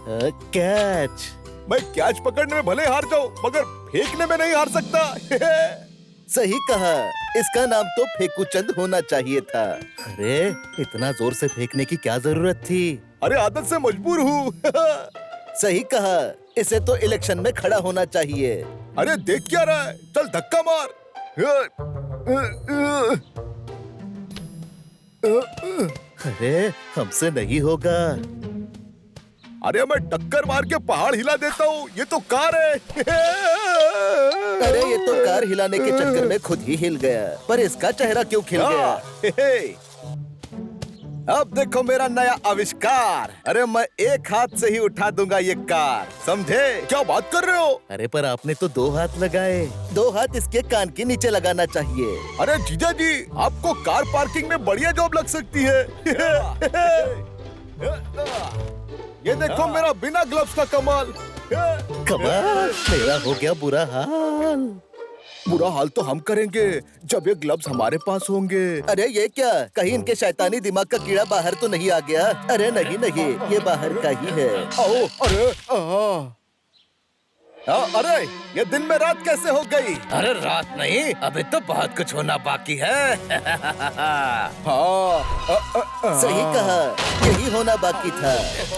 Catch. मैं catch पकड़ने में भले हार जाऊं, मगर फेंकने में नहीं हार सकता। सही कहा, इसका नाम तो फेकूचंद होना चाहिए था। अरे इतना जोर से फेंकने की क्या जरूरत थी? अरे आदत से मजबूर हूँ। सही कहा, इसे तो इलेक्शन में खड़ा होना चाहिए। अरे देख क्या रहा है, चल धक्का मार। अरे हमसे नहीं होगा। अरे मैं टक्कर मार के पहाड़ हिला देता हूँ, ये तो कार है। अरे ये तो कार हिलाने के चक्कर में खुद ही हिल गया, पर इसका चेहरा क्यों खिल गया? अब देखो मेरा नया आविष्कार। अरे मैं एक हाथ से ही उठा दूंगा ये कार, समझे? क्या बात कर रहे हो? अरे पर आपने तो 2 हाथ लगाए। 2 हाथ इसके कान के नीचे लगाना चाहिए। अरे जीजा जी, आपको कार पार्किंग में बढ़िया जॉब लग सकती है। ये देखो मेरा बिना ग्लव्स का कमाल। कमाल, मेरा हो गया बुरा हाल। बुरा हाल तो हम करेंगे जब ये ग्लव्स हमारे पास होंगे। अरे ये क्या, कहीं इनके शैतानी दिमाग का कीड़ा बाहर तो नहीं आ गया? अरे नहीं नहीं, ये बाहर का ही है। आओ, अरे ये दिन में रात कैसे हो गई? अरे रात नहीं, अभी तो बहुत कुछ होना बाकी है। सही कहा, यही होना बाकी था।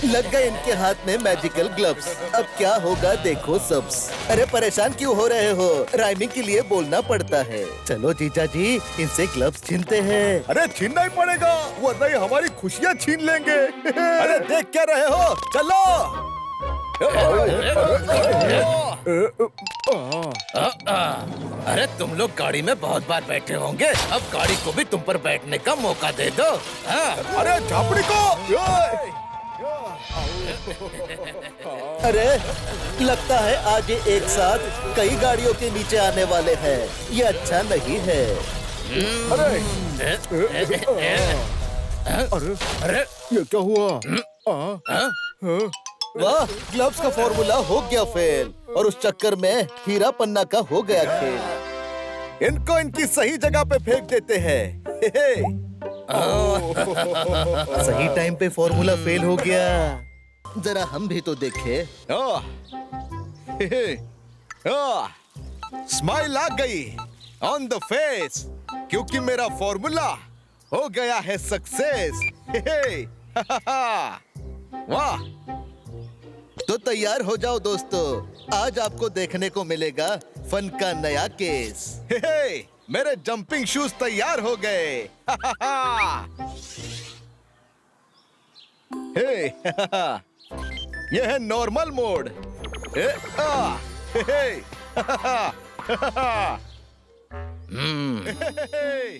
लग गए इनके हाथ में मैजिकल ग्लव्स। अब क्या होगा देखो सब्स। अरे परेशान क्यों हो रहे हो? राइमिंग के लिए बोलना पड़ता है। चलो जीजा जी, इनसे ग्लव्स छीनते हैं। अरे छीनना ही पड़ेगा, वरना ये हमारी खुशियाँ छीन लेंगे। अरे देख क्या रहे हो, चलो। अरे तुम लोग गाड़ी में बहुत बार बैठे होंगे, अब गाड़ी को भी तुम पर बैठने का मौका दे दो। अरे झापड़ी को। अरे लगता है आज ये एक साथ कई गाड़ियों के नीचे आने वाले हैं। ये अच्छा नहीं है। अरे ये क्या हुआ? वाह, ग्लव्स का फॉर्मूला हो गया फेल, और उस चक्कर में हीरा पन्ना का हो गया खेल। इनको इनकी सही जगह पे फेंक देते हैं। सही टाइम पे फॉर्मूला फेल हो गया। जरा हम भी तो देखें। स्माइल आ गई ऑन द फेस, क्योंकि मेरा फॉर्मूला हो गया है सक्सेस। वाह, तो तैयार हो जाओ दोस्तों, आज आपको देखने को मिलेगा फन का नया केस। मेरे जंपिंग शूज तैयार हो गए। ये है नॉर्मल मोड।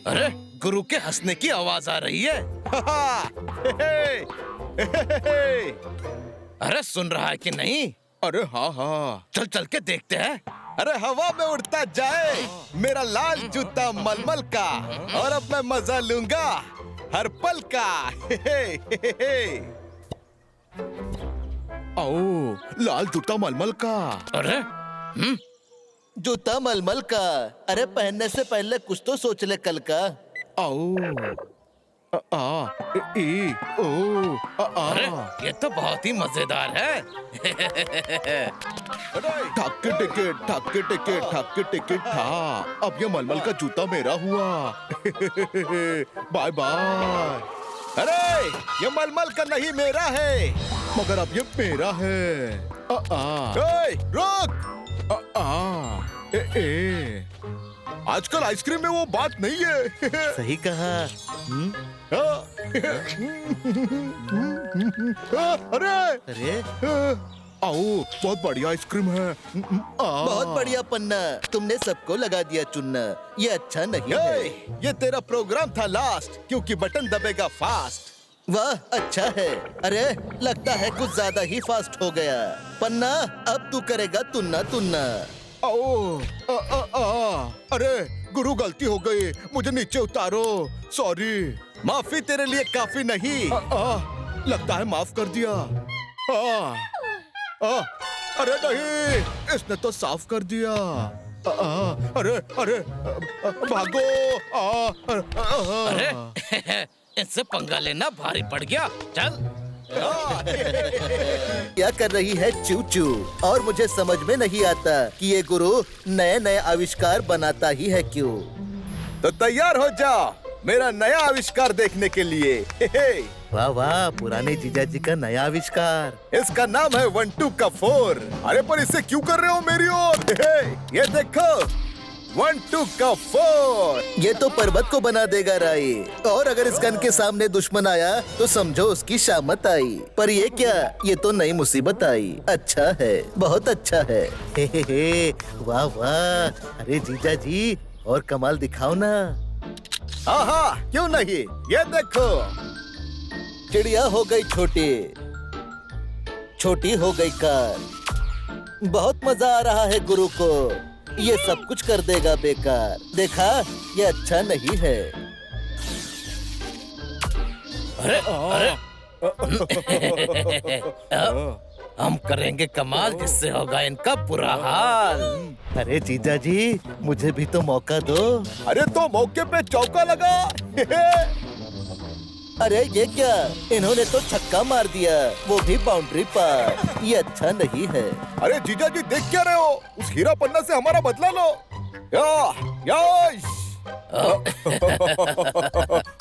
अरे गुरु के हंसने की आवाज आ रही है। अरे सुन रहा है कि नहीं? अरे हाँ हाँ, चल चल के देखते हैं। अरे हवा में उड़ता जाए मेरा लाल जूता मलमल का, और अब मैं मजा लूंगा हर पल का। ओ, लाल जूता मलमल का। अरे जूता मलमल का। अरे पहनने से पहले कुछ तो सोच ले कल का। अरे ये तो बहुत ही मजेदार है। ठक के टिकट, ठक के टिकट, ठक के टिकट था। अब ये मलमल का जूता मेरा हुआ। Bye bye. अरे ये मलमल का नहीं, मेरा है, मगर अब ये मेरा है। रुक। आजकल आइसक्रीम में वो बात नहीं है। सही कहा। अरे अरे आओ, बहुत बढ़िया आइसक्रीम है। बहुत बढ़िया पन्ना, तुमने सबको लगा दिया चुनना। ये अच्छा नहीं है। ये तेरा प्रोग्राम था लास्ट, क्योंकि बटन दबेगा फास्ट। वाह अच्छा है। अरे लगता है कुछ ज्यादा ही फास्ट हो गया। पन्ना अब तू करेगा तुन्ना तुन्ना। अरे गुरु, गलती हो गई, मुझे नीचे उतारो। सॉरी। माफी तेरे लिए काफी नहीं। लगता है माफ कर दिया। अरे नहीं, इसने तो साफ कर दिया। अरे अरे भागो। अरे इससे पंगा लेना भारी पड़ गया। चल क्या कर रही है चूचू? और मुझे समझ में नहीं आता कि ये गुरु नए नए आविष्कार बनाता ही है क्यों? तो तैयार हो जाओ मेरा नया आविष्कार देखने के लिए। वाह वाह, पुराने जीजा जी का नया आविष्कार। इसका नाम है 1 2 का 4। अरे पर इसे क्यों कर रहे हो मेरी ओर? ये देखो 1 2 का 4। ये तो पर्वत को बना देगा राई। और अगर इस गन के सामने दुश्मन आया तो समझो उसकी शामत आई। पर ये क्या, ये तो नई मुसीबत आई। अच्छा है, बहुत अच्छा है। हे, वाह वाह। अरे जीजा जी और कमाल दिखाओ ना। हाँ क्यों नहीं, ये देखो। चिड़िया हो गई छोटी, छोटी हो गई कार। बहुत मजा आ रहा है गुरु को। ये सब कुछ कर देगा बेकार। देखा, ये अच्छा नहीं है। अरे अरे हम करेंगे कमाल जिससे होगा इनका बुरा हाल। अरे जीजा जी मुझे भी तो मौका दो। अरे तो मौके पे चौका लगा। अरे ये क्या, इन्होंने तो छक्का मार दिया, वो भी बाउंड्री पर। ये अच्छा नहीं है। अरे जीजा जी देख क्या रहे हो? उस हीरा पन्ना से हमारा बदला लो। यश!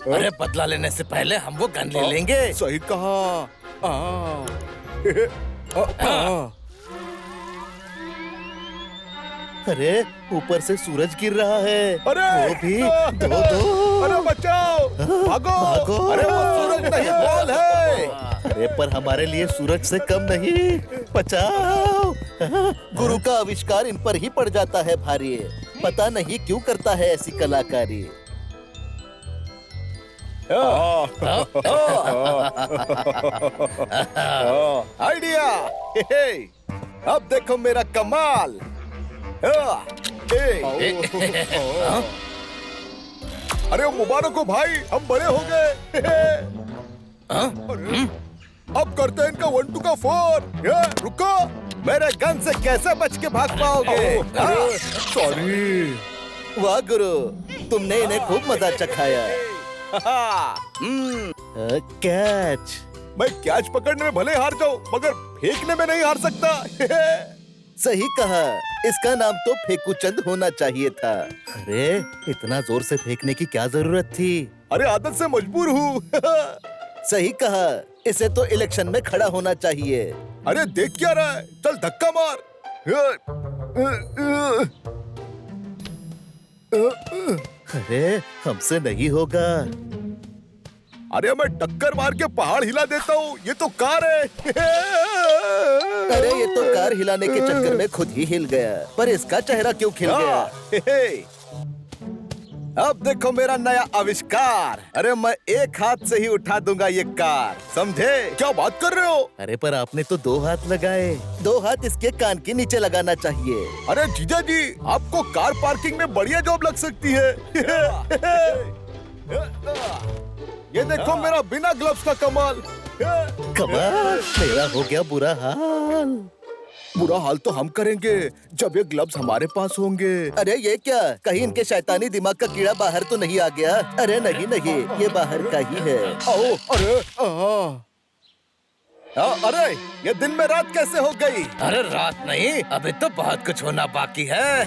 अरे बदला लेने से पहले हम वो गन ले लेंगे। सही कहा। अरे ऊपर से सूरज गिर रहा है। अरे वो भी दो। अरे बचाओ, भागो भागो। अरे वो सूरज नहीं, बॉल है। अरे पर हमारे लिए सूरज से कम नहीं। बचाओ। गुरु का आविष्कार इन पर ही पड़ जाता है भारी। पता नहीं क्यों करता है ऐसी कलाकारी। आइडिया। अब देखो मेरा कमाल। अरे मुबारक हो भाई, हम बड़े हो गए। अब करते हैं इनका 1 2 का 4। रुको, मेरे गन से कैसे बच के भाग पाओगे? सॉरी। वाह गुरु, तुमने इन्हें खूब मजा चखाया। कैच। मैं कैच पकड़ने में भले हार जाऊं, मगर फेंकने में नहीं हार सकता। सही कहा, इसका नाम तो फेकूचंद होना चाहिए था। अरे इतना जोर से फेंकने की क्या जरूरत थी? अरे आदत से मजबूर हूँ। सही कहा, इसे तो इलेक्शन में खड़ा होना चाहिए। अरे देख क्या रहा है, चल धक्का मार। अरे हमसे नहीं होगा। अरे मैं टक्कर मार के पहाड़ हिला देता हूँ, ये तो कार है। अरे ये तो कार हिलाने के चक्कर में खुद ही हिल गया। पर इसका चेहरा क्यों खिल गया? अब देखो मेरा नया आविष्कार। अरे मैं एक हाथ से ही उठा दूंगा ये कार, समझे? क्या बात कर रहे हो? अरे पर आपने तो 2 हाथ लगाए। 2 हाथ इसके कान के नीचे लगाना चाहिए। अरे जीजा जी, आपको कार पार्किंग में बढ़िया जॉब लग सकती है। ये देखो मेरा बिना ग्लव्स का कमाल। कमाल, मेरा हो गया बुरा हाल। बुरा हाल तो हम करेंगे जब ये ग्लव्स हमारे पास होंगे। अरे ये क्या, कहीं इनके शैतानी दिमाग का कीड़ा बाहर तो नहीं आ गया? अरे नहीं नहीं, ये बाहर का ही है। आओ, अरे अरे ये दिन में रात कैसे हो गई? अरे रात नहीं, अभी तो बहुत कुछ होना बाकी है।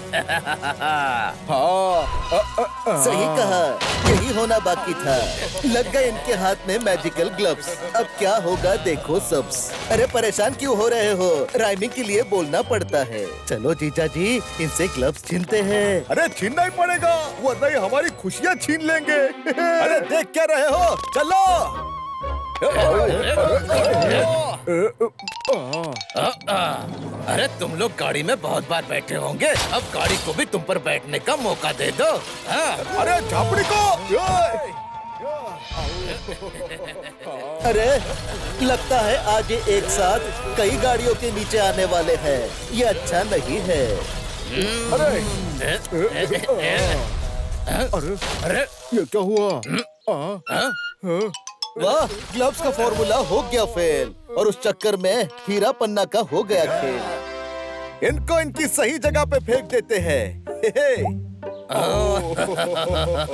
सही कहा, यही होना बाकी था। लग गए इनके हाथ में मैजिकल ग्लव्स। अब क्या होगा देखो सब्स। अरे परेशान क्यों हो रहे हो? राइमिंग के लिए बोलना पड़ता है। चलो जीजा जी, इनसे ग्लव्स छीनते हैं। अरे छीनना ही पड़ेगा, वरना ये हमारी खुशियाँ छीन लेंगे। अरे देख क्या रहे हो, चलो। अरे तुम लोग गाड़ी में बहुत बार बैठे होंगे, अब गाड़ी को भी तुम पर बैठने का मौका दे दो। अरे झापड़ी को। अरे लगता है आज ये एक साथ कई गाड़ियों के नीचे आने वाले हैं। ये अच्छा नहीं है। अरे ये क्या हुआ? वाह, ग्लव्स का फॉर्मूला हो गया फेल, और उस चक्कर में हीरा पन्ना का हो गया खेल। इनको इनकी सही जगह पे फेंक देते हैं।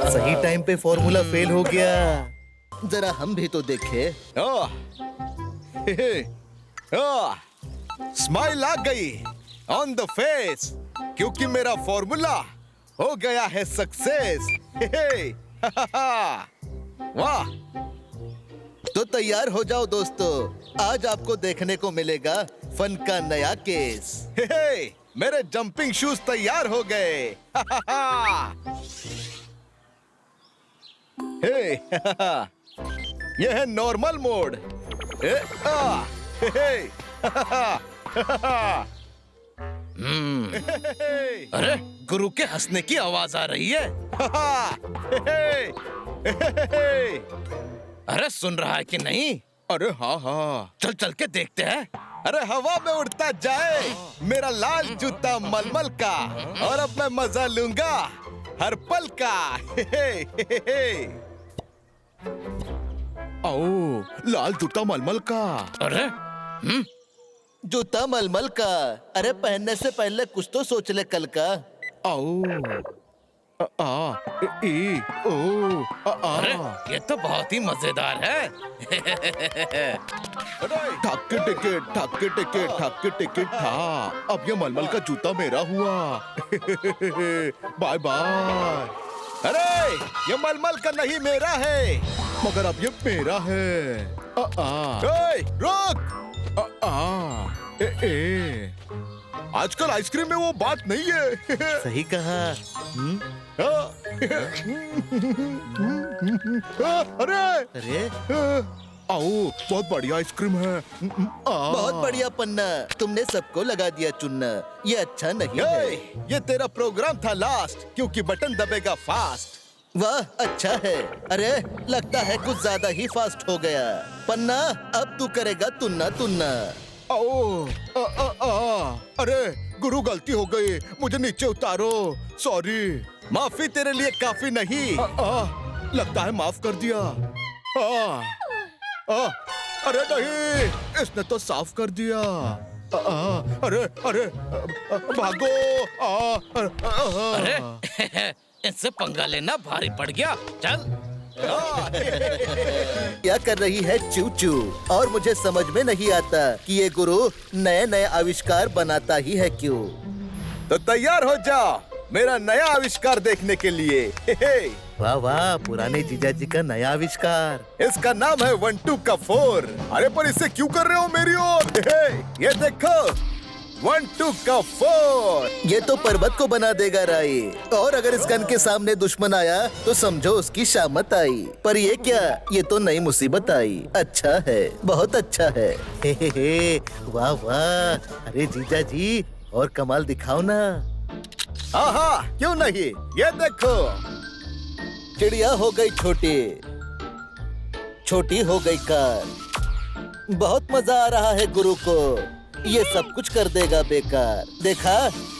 सही टाइम पे फॉर्मूला फेल हो गया। जरा हम भी तो देखें। स्माइल आ गई ऑन द फेस, क्योंकि मेरा फॉर्मूला हो गया है सक्सेस। वाह! तो तैयार हो जाओ दोस्तों, आज आपको देखने को मिलेगा फन का नया केस। मेरे जंपिंग शूज तैयार हो गए। ये है नॉर्मल मोड। अरे गुरु के हंसने की आवाज आ रही है। अरे सुन रहा है कि नहीं? अरे हाँ हाँ, चल चल के देखते हैं। अरे हवा में उड़ता जाए मेरा लाल जूता मलमल का, और अब मैं मजा लूंगा हर पल का। ओ, लाल जूता मलमल का। अरे जूता मलमल का। अरे पहनने से पहले कुछ तो सोच ले कल का। आओ, अरे ये तो बहुत ही मजेदार है। ठाके टिकट, ठाके टिकट, ठाके टिकट था। अब ये मलमल का जूता मेरा हुआ। Bye bye. अरे ये मलमल का नहीं मेरा है, मगर अब ये मेरा है। रुक! आजकल आइसक्रीम में वो बात नहीं है। सही कहा। अरे अरे आओ, बहुत बढ़िया आइसक्रीम है। बहुत बढ़िया पन्ना, तुमने सबको लगा दिया चुनना। ये अच्छा नहीं है। ये तेरा प्रोग्राम था लास्ट, क्योंकि बटन दबेगा फास्ट। वाह अच्छा है। अरे लगता है कुछ ज्यादा ही फास्ट हो गया। पन्ना अब तू करेगा तुन्ना तुन्ना। आओ, अरे गुरु गलती हो गई, मुझे नीचे उतारो। सॉरी। माफी तेरे लिए काफी नहीं। लगता है माफ कर दिया। अरे नहीं, इसने तो साफ कर दिया। अरे अरे भागो। अरे इससे पंगा लेना भारी पड़ गया। चल। क्या कर रही है चू चू? और मुझे समझ में नहीं आता कि ये गुरु नए नए आविष्कार बनाता ही है क्यों। तो तैयार हो जाओ मेरा नया आविष्कार देखने के लिए। वाह वाह, पुराने जीजा जी का नया आविष्कार। इसका नाम है 1 2 का 4। अरे पर इसे क्यों कर रहे हो मेरी ओर? ये देखो, 1 2 का 4। ये तो पर्वत को बना देगा राई। और अगर इस गन के सामने दुश्मन आया तो समझो उसकी शामत आई। पर ये क्या, ये तो नई मुसीबत आई। अच्छा है, बहुत अच्छा है। हे, वाह वाह। अरे जीजा जी और कमाल दिखाओ ना। हाँ, क्यों नहीं। ये देखो, चिड़िया हो गई छोटी, छोटी हो गई कार। बहुत मजा आ रहा है गुरु को। ये सब कुछ कर देगा बेकार। देखा,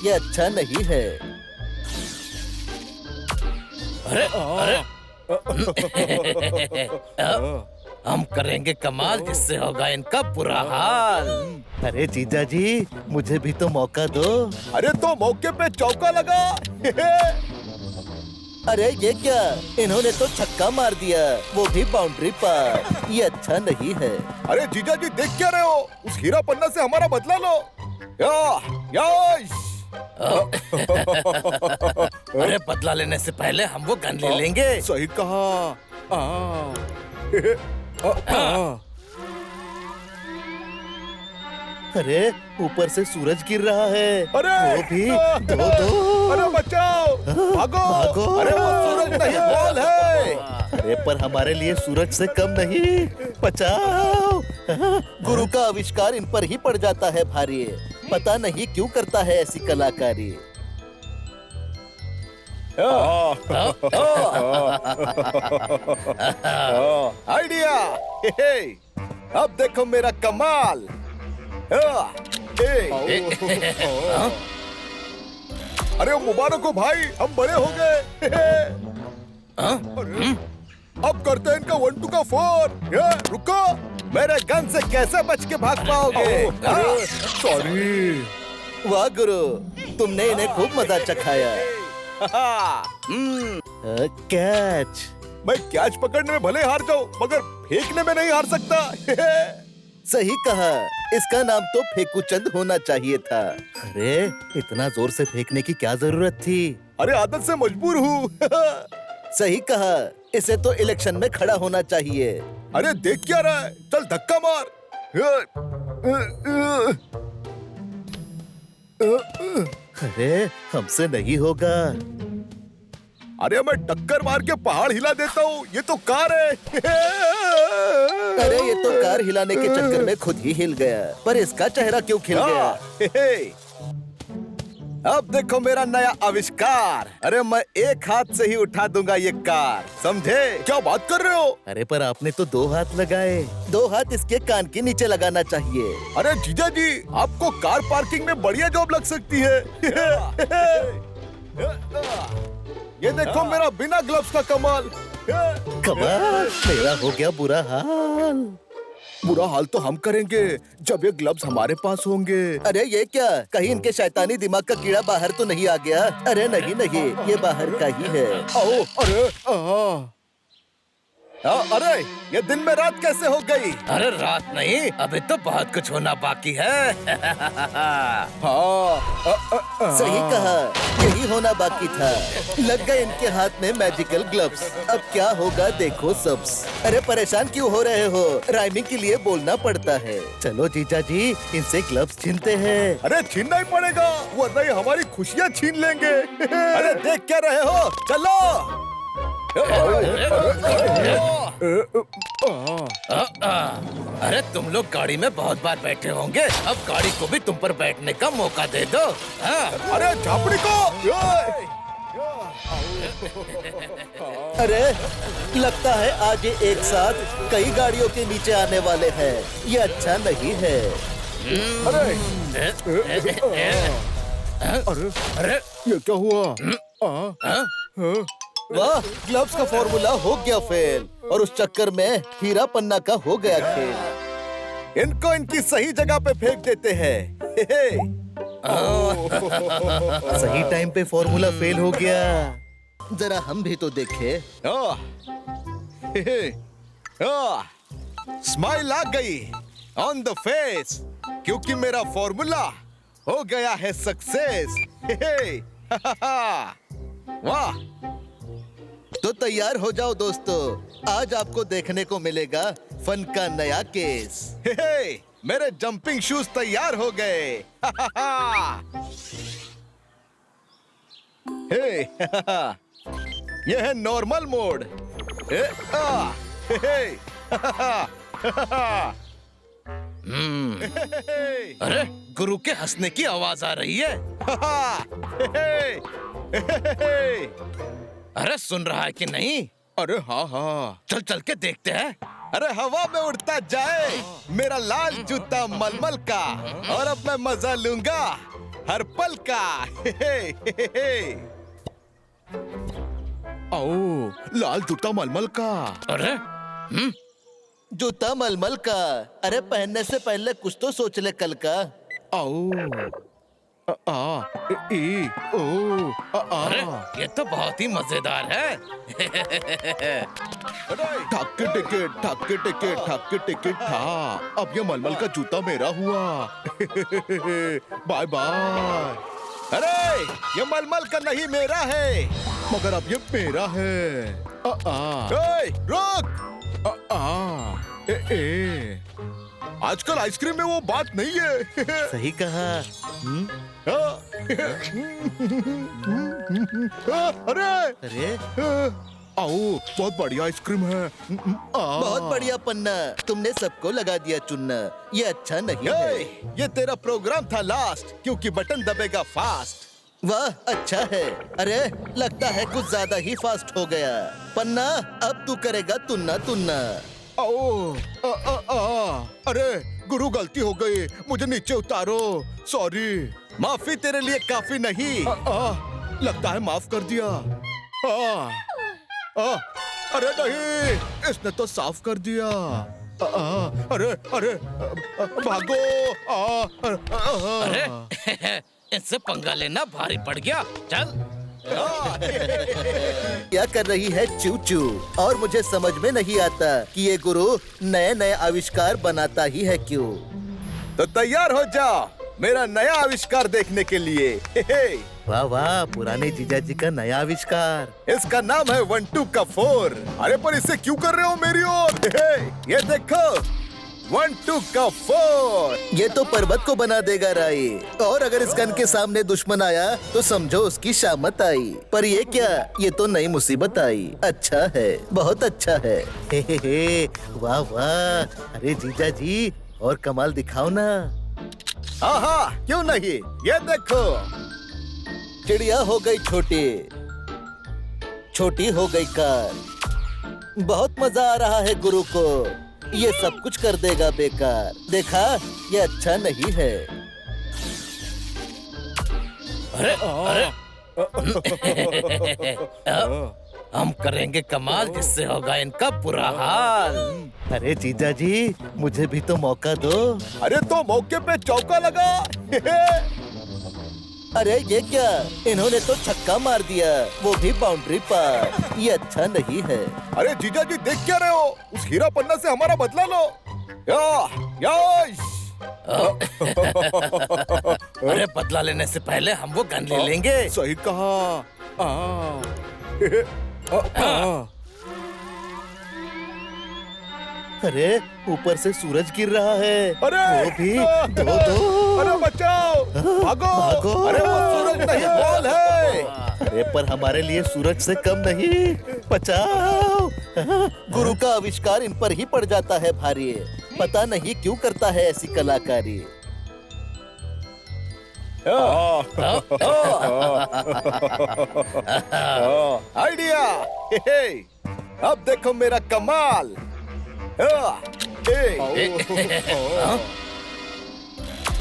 ये अच्छा नहीं है। अरे अरे हम करेंगे कमाल, जिससे होगा इनका बुरा हाल। अरे जीजा जी मुझे भी तो मौका दो। अरे तो मौके पे चौका लगा। अरे ये क्या, इन्होंने तो छक्का मार दिया, वो भी बाउंड्री पर। ये अच्छा नहीं है। अरे जीजा जी देख क्या रहे हो? उस हीरा पन्ना से हमारा बदला लो। अरे बदला लेने से पहले हम वो गन ले लेंगे। सही कहा। अरे ऊपर से सूरज गिर रहा है। अरे वो भी दो। अरे बचाओ, भागो। भागो। अरे वो सूरज नहीं, बॉल है। अरे पर हमारे लिए सूरज से कम नहीं। बचाओ। गुरु का आविष्कार इन पर ही पड़ जाता है भारी। पता नहीं क्यों करता है ऐसी कलाकारी। आइडिया। अब देखो मेरा कमाल। अरे मुबारक हो भाई, हम बड़े हो गए। अब करते हैं इनका 1 2 का 4। रुको, मेरे गन से कैसे बच के भाग पाओगे? सॉरी। वाह गुरु, तुमने इन्हें खूब मजा चखाया। कैच। मैं कैच पकड़ने में भले हार जाऊं, मगर फेंकने में नहीं हार सकता। सही कहा। इसका नाम तो फेकूचंद होना चाहिए था। अरे इतना जोर से फेंकने की क्या जरूरत थी? अरे आदत से मजबूर हूँ। सही कहा। इसे तो इलेक्शन में खड़ा होना चाहिए। अरे देख क्या रहा है, चल धक्का मार। अरे हमसे नहीं होगा। अरे मैं टक्कर मार के पहाड़ हिला देता हूँ, ये तो कार है। अरे ये तो कार हिलाने के चक्कर में खुद ही हिल गया, पर इसका चेहरा क्यों खिल गया? अब देखो मेरा नया आविष्कार। अरे मैं एक हाथ से ही उठा दूंगा ये कार, समझे? क्या बात कर रहे हो? अरे पर आपने तो 2 हाथ लगाए। 2 हाथ इसके कान के नीचे लगाना चाहिए। अरे जीजा जी, आपको कार पार्किंग में बढ़िया जॉब लग सकती है। ये देखो मेरा बिना ग्लव्स का कमाल। कमाल, मेरा हो गया बुरा हाल। बुरा हाल तो हम करेंगे जब ये ग्लव्स हमारे पास होंगे। अरे ये क्या, कहीं इनके शैतानी दिमाग का कीड़ा बाहर तो नहीं आ गया? अरे नहीं नहीं, ये बाहर का ही है। आओ, अरे अरे ये दिन में रात कैसे हो गई? अरे रात नहीं, अभी तो बहुत कुछ होना बाकी है। सही कहा, यही होना बाकी था। लग गए इनके हाथ में मैजिकल ग्लव्स। अब क्या होगा देखो सब्स। अरे परेशान क्यों हो रहे हो? राइमिंग के लिए बोलना पड़ता है। चलो जीजा जी, इनसे ग्लव्स छीनते हैं। अरे छीनना ही पड़ेगा, वरना ये हमारी खुशियाँ छीन लेंगे। अरे देख क्या रहे हो, चलो। अरे तुम लोग गाड़ी में बहुत बार बैठे होंगे, अब गाड़ी को भी तुम पर बैठने का मौका दे दो। हाँ। अरे झापड़ी को। अरे लगता है आज ये एक साथ कई गाड़ियों के नीचे आने वाले हैं। ये अच्छा नहीं है। अरे ये क्या हुआ? वाह, ग्लव्स का फॉर्मूला हो गया फेल, और उस चक्कर में हीरा पन्ना का हो गया खेल। इनको इनकी सही जगह पे फेंक देते हैं। सही टाइम पे फॉर्मूला फेल हो गया। जरा हम भी तो देखें। स्माइल आ गई ऑन द फेस, क्योंकि मेरा फॉर्मूला हो गया है सक्सेस। वाह, तो तैयार हो जाओ दोस्तों, आज आपको देखने को मिलेगा फन का नया केस। मेरे जंपिंग शूज तैयार हो गए। ये है नॉर्मल मोड। अरे गुरु के हंसने की आवाज आ रही है। अरे सुन रहा है कि नहीं? अरे हाँ हाँ, चल चल के देखते हैं। अरे हवा में उड़ता जाए मेरा लाल जूता मलमल का, और अब मैं मजा लूंगा हर पल का। ओ, लाल जूता मलमल का। अरे जूता मलमल का। अरे पहनने से पहले कुछ तो सोच ले कल का। अरे ये तो बहुत ही मजेदार है। ठाके टिकट, ठाके टिकट, ठाके टिकट था। अब ये मलमल का जूता मेरा हुआ। Bye bye. अरे ये मलमल का नहीं मेरा है, मगर अब ये मेरा है। रुक। आजकल आइसक्रीम में वो बात नहीं है। सही कहा। अरे अरे आओ, बहुत बढ़िया आइसक्रीम है। बहुत बढ़िया पन्ना, तुमने सबको लगा दिया चुनना। ये अच्छा नहीं है। ये तेरा प्रोग्राम था लास्ट, क्योंकि बटन दबेगा फास्ट। वाह अच्छा है। अरे लगता है कुछ ज्यादा ही फास्ट हो गया। पन्ना अब तू करेगा तुन्ना तुन्ना। अरे गुरु, गलती हो गई, मुझे नीचे उतारो। सॉरी। माफी तेरे लिए काफी नहीं। लगता है माफ कर दिया। अरे नहीं, इसने तो साफ कर दिया। अरे अरे भागो। अरे इससे पंगा लेना भारी पड़ गया। चल क्या कर रही है चू चू? और मुझे समझ में नहीं आता कि ये गुरु नए नए आविष्कार बनाता ही है क्यों? तो तैयार हो जाओ मेरा नया आविष्कार देखने के लिए। वाह वाह, पुराने जीजा जी का नया आविष्कार। इसका नाम है 1-2 का 4। अरे पर इससे क्यों कर रहे हो मेरी ओर? ये देखो 1-2 का 4। ये तो पर्वत को बना देगा राई। और अगर इस गन के सामने दुश्मन आया तो समझो उसकी शामत आई। पर ये क्या, ये तो नई मुसीबत आई। अच्छा है, बहुत अच्छा है। हे, वाह वाह। अरे जीजा जी और कमाल दिखाओ ना। हाँ क्यों नहीं, ये देखो। चिड़िया हो गई छोटी, छोटी हो गई कार। बहुत मजा आ रहा है गुरु को। ये सब कुछ कर देगा बेकार। देखा, ये अच्छा नहीं है। अरे अरे हम करेंगे कमाल जिससे होगा इनका बुरा हाल। अरे जीजा जी मुझे भी तो मौका दो। अरे तो मौके पे चौका लगा। अरे ये क्या, इन्होंने तो छक्का मार दिया, वो भी बाउंड्री पर। ये अच्छा नहीं है। अरे जीजा जी देख क्या रहे हो? उस हीरा पन्ना से हमारा बदला लो। यश! अरे बदला लेने से पहले हम वो गन ले लेंगे। सही कहा। अरे ऊपर से सूरज गिर रहा है। अरे वो भी दो। अरे बचाओ, भागो। भागो। अरे वो सूरज नहीं, बॉल है। अरे पर हमारे लिए सूरज से कम नहीं। बचाओ। गुरु का आविष्कार इन पर ही पड़ जाता है भारी। पता नहीं क्यों करता है ऐसी कलाकारी। आइडिया। अब देखो मेरा कमाल।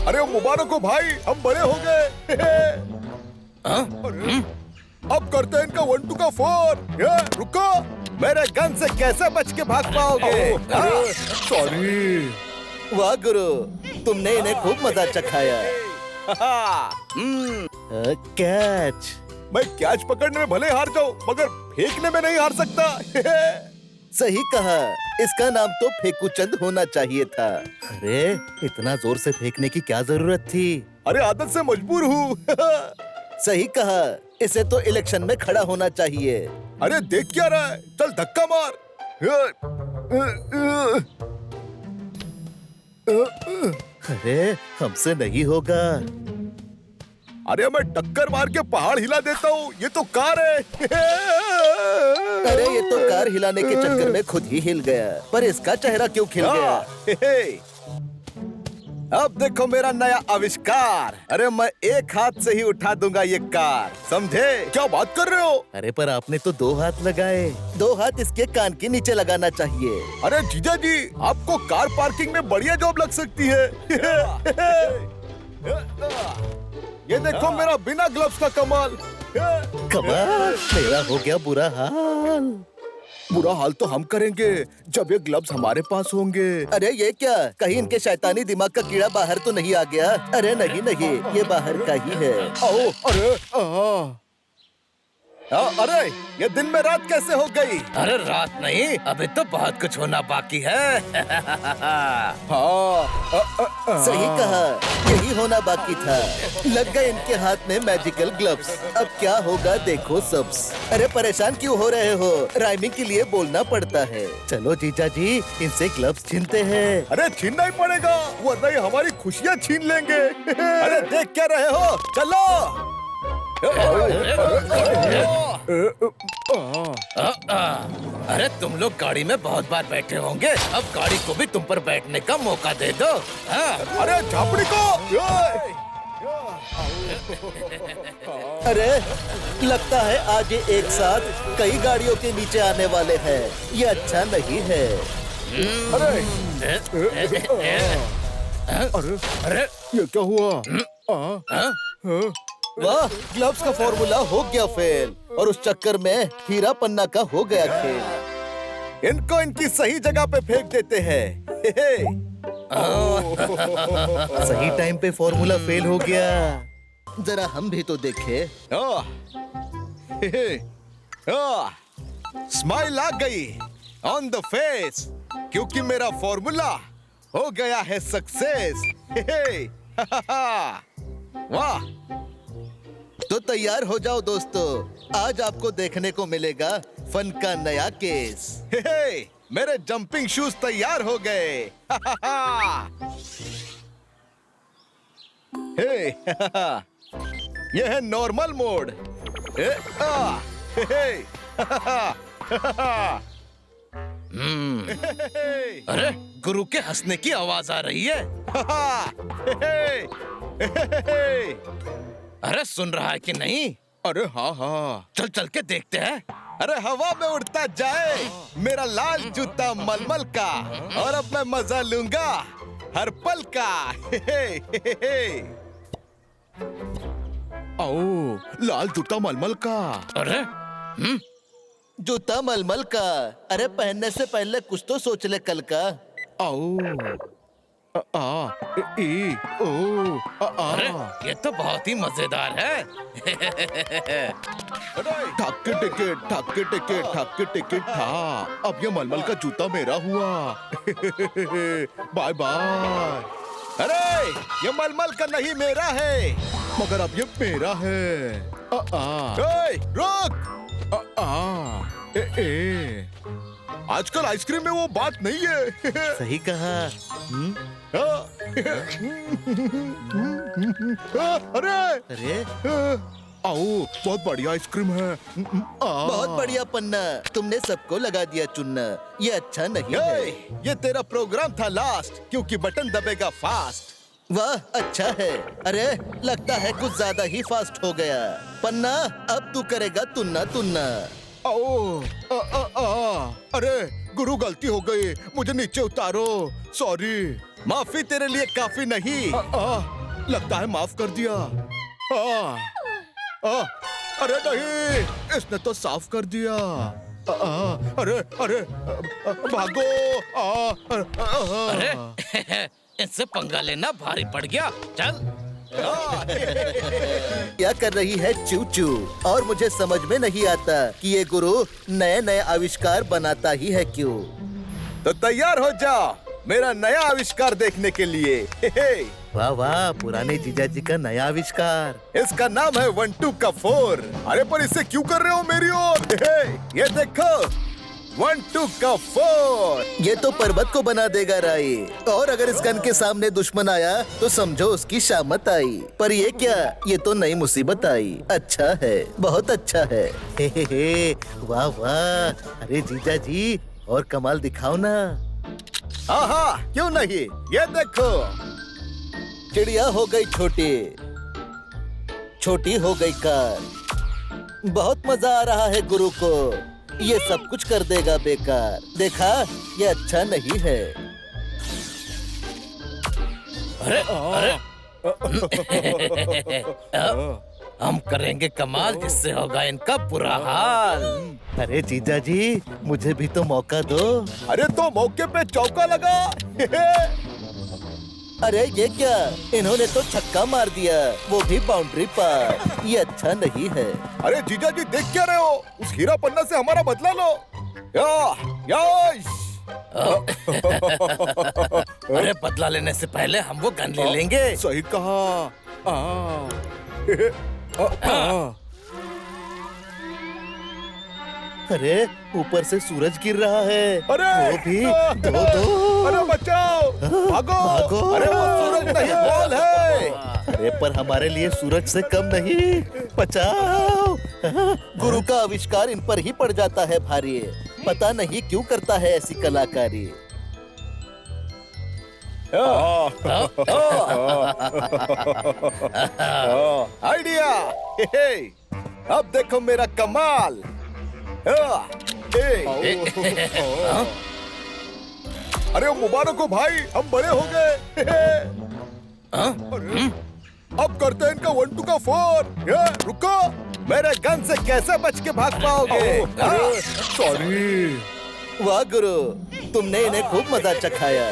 अरे मुबारक हो भाई, हम बड़े हो गए। अब करते हैं इनका 1-2 का 4। रुको, मेरे गन से कैसे बच के भाग पाओगे? सॉरी। वाह गुरु, तुमने इन्हें खूब मजा चखाया। कैच। मैं कैच पकड़ने में भले हार जाऊं, मगर फेंकने में नहीं हार सकता। सही कहा, इसका नाम तो फेंकू चंद होना चाहिए था। अरे इतना जोर से फेंकने की क्या जरूरत थी? अरे आदत से मजबूर हूँ। सही कहा, इसे तो इलेक्शन में खड़ा होना चाहिए। अरे देख क्या रहा है, चल धक्का मार। अरे हमसे नहीं होगा। अरे मैं टक्कर मार के पहाड़ हिला देता हूँ, ये तो कार है। अरे ये तो कार हिलाने के चक्कर में खुद ही हिल गया। पर इसका चेहरा क्यों खिल गया? अब देखो मेरा नया आविष्कार। अरे मैं एक हाथ से ही उठा दूंगा ये कार, समझे? क्या बात कर रहे हो? अरे पर आपने तो 2 हाथ लगाए। 2 हाथ इसके कान के नीचे लगाना चाहिए। अरे जीजा जी, आपको कार पार्किंग में बढ़िया जॉब लग सकती है। ये देखो मेरा बिना ग्लव्स का कमाल। कमाल, मेरा हो गया बुरा हाल। बुरा हाल तो हम करेंगे जब ये ग्लव्स हमारे पास होंगे। अरे ये क्या, कहीं इनके शैतानी दिमाग का कीड़ा बाहर तो नहीं आ गया? अरे नहीं नहीं, ये बाहर का ही है। आओ, अरे अरे ये दिन में रात कैसे हो गई? अरे रात नहीं, अभी तो बहुत कुछ होना बाकी है। सही कहा, यही होना बाकी था। लग गए इनके हाथ में मैजिकल ग्लव्स। अब क्या होगा देखो सब्स। अरे परेशान क्यों हो रहे हो? राइमिंग के लिए बोलना पड़ता है। चलो जीजा जी, इनसे ग्लव्स छीनते हैं। अरे छीनना ही पड़ेगा, वरना ये हमारी खुशियाँ छीन लेंगे। अरे देख क्या रहे हो, चलो। अरे तुम लोग गाड़ी में बहुत बार बैठे होंगे, अब गाड़ी को भी तुम पर बैठने का मौका दे दो। अरे झापड़ी को। अरे लगता है आज ये एक साथ कई गाड़ियों के नीचे आने वाले हैं। ये अच्छा नहीं है। अरे ये क्या हुआ? वाह, ग्लव्स का फॉर्मूला हो गया फेल, और उस चक्कर में हीरा पन्ना का हो गया खेल। इनको इनकी सही जगह पे फेंक देते हैं। सही टाइम पे फॉर्मूला फेल हो गया। जरा हम भी तो देखें। स्माइल आ गई ऑन द फेस, क्योंकि मेरा फॉर्मूला हो गया है सक्सेस। वाह! तो तैयार हो जाओ दोस्तों, आज आपको देखने को मिलेगा फन का नया केस। मेरे जंपिंग शूज तैयार हो गए। यह है नॉर्मल मोड। अरे गुरु के हंसने की आवाज आ रही है। अरे सुन रहा है कि नहीं? अरे हाँ हाँ, चल चल के देखते हैं। अरे हवा में उड़ता जाए मेरा लाल जूता मलमल का, और अब मैं मजा लूंगा हर पल का। ओ, लाल जूता मलमल का। अरे जूता मलमल का। अरे पहनने से पहले कुछ तो सोच ले कल का। आओ, अरे ये तो बहुत ही मजेदार है। ठाके टिकट, ठाके टिकट, ठाके टिकट था। अब ये मलमल का जूता मेरा हुआ। Bye bye. अरे ये मलमल का नहीं मेरा है, मगर अब ये मेरा है। रुक! आजकल आइसक्रीम में वो बात नहीं है। सही कहा। अरे अरे आओ, बहुत बढ़िया आइसक्रीम है। बहुत बढ़िया पन्ना, तुमने सबको लगा दिया चुनना। ये अच्छा नहीं है। ये तेरा प्रोग्राम था लास्ट, क्योंकि बटन दबेगा फास्ट। वाह अच्छा है। अरे लगता है कुछ ज्यादा ही फास्ट हो गया। पन्ना अब तू करेगा तुन्ना तुन्ना। अरे गुरु, गलती हो गई, मुझे नीचे उतारो। सॉरी। माफी तेरे लिए काफी नहीं। लगता है माफ कर दिया। अरे नहीं, इसने तो साफ कर दिया। अरे अरे भागो। अरे इससे पंगा लेना भारी पड़ गया। चल। क्या कर रही है चू चू? और मुझे समझ में नहीं आता कि ये गुरु नए नए आविष्कार बनाता ही है क्यों। तो तैयार हो जाओ मेरा नया आविष्कार देखने के लिए। वाह वाह, पुराने जीजा जी का नया आविष्कार। इसका नाम है 1 2 का 4। अरे पर इसे क्यों कर रहे हो मेरी ओर? ये देखो, 1 2 का 4। ये तो पर्वत को बना देगा राई। और अगर इस गन के सामने दुश्मन आया तो समझो उसकी शामत आई। पर ये क्या, ये तो नई मुसीबत आई। अच्छा है, बहुत अच्छा है। हे, वाह वाह। अरे जीजा जी और कमाल दिखाओ ना। आहा, क्यों नहीं? ये देखो, चिड़िया हो गई छोटी, छोटी हो गई कार। बहुत मजा आ रहा है गुरु को। ये सब कुछ कर देगा बेकार। देखा, ये अच्छा नहीं है। अरे अरे हम करेंगे कमाल, जिससे होगा इनका बुरा हाल। अरे जीजा जी, मुझे भी तो मौका दो। अरे तो मौके पे चौका लगा। अरे ये क्या, इन्होंने तो छक्का मार दिया, वो भी बाउंड्री पर। ये अच्छा नहीं है। अरे जीजा जी, देख क्या रहे हो? उस हीरा पन्ना से हमारा बदला लो। अरे बदला लेने से पहले हम वो गन ले लेंगे। सही कहा। अरे ऊपर से सूरज गिर रहा है। अरे वो भी दो। अरे बचाओ, भागो। भागो। अरे वो सूरज नहीं, बॉल है। अरे पर हमारे लिए सूरज से कम नहीं। बचाओ। गुरु का आविष्कार इन पर ही पड़ जाता है भारी। पता नहीं क्यों करता है ऐसी कलाकारी। आइडिया। अब देखो मेरा कमाल। अरे मुबारक हो भाई, हम बड़े हो गए। अब करते हैं इनका 1 2 का 4। रुको, मेरे गन से कैसे बच के भाग पाओगे? सॉरी। वाह गुरु, तुमने इन्हें खूब मजा चखाया।